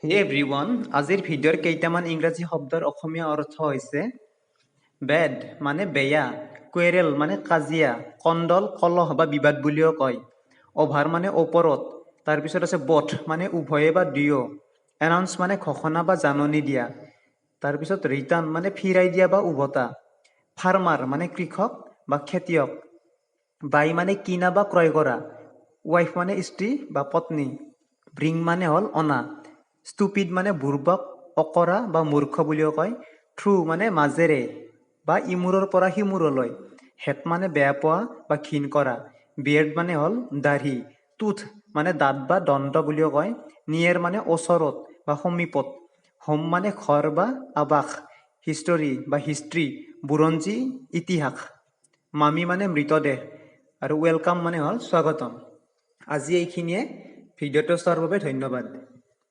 হে এভৰিৱান, আজিৰ ভিডিঅ'ৰ কেইটামান ইংৰাজী শব্দৰ অসমীয়া অৰ্থ হৈছে বেড মানে বেয়া, কুৱেৰেল মানে কাজিয়া, কণ্ডল কলহ বা বিবাদ বুলিও কয়, অভাৰ মানে ওপৰত, তাৰপিছত আছে বথ মানে উভয়ে বা দুয়ো, এনাউন্স মানে ঘোষণা বা জাননী দিয়া, তাৰপিছত ৰিটাৰ্ণ মানে ফিৰাই দিয়া বা উভতা, ফাৰ্মাৰ মানে কৃষক বা খেতিয়ক, বাই মানে কিনা বা ক্ৰয় কৰা, ৱাইফ মানে স্ত্ৰী বা পত্নী, ব্ৰিং মানে হ'ল অনা, ষ্টুপিড মানে বুৰ্বক, অকৰা বা মূৰ্খ বুলিও কয়, থ্ৰু মানে মাজেৰে বা ইমূৰৰ পৰা সিমূৰলৈ, হেট মানে বেয়া পোৱা বা ঘিণ কৰা, বিয়েৰ্ড মানে হ'ল দাঢ়ি, টুথ মানে দাঁত বা দন্ত বুলিও কয়, নিয়েৰ মানে ওচৰত বা সমীপত, হোম মানে ঘৰ বা আৱাস, হিষ্টৰী বা হিষ্ট্ৰী বুৰঞ্জী ইতিহাস, মামী মানে মৃতদেহ আৰু ৱেলকাম মানে হ'ল স্বাগতম। আজি এইখিনিয়ে। ভিডিঅ'টো চোৱাৰ বাবে ধন্যবাদ।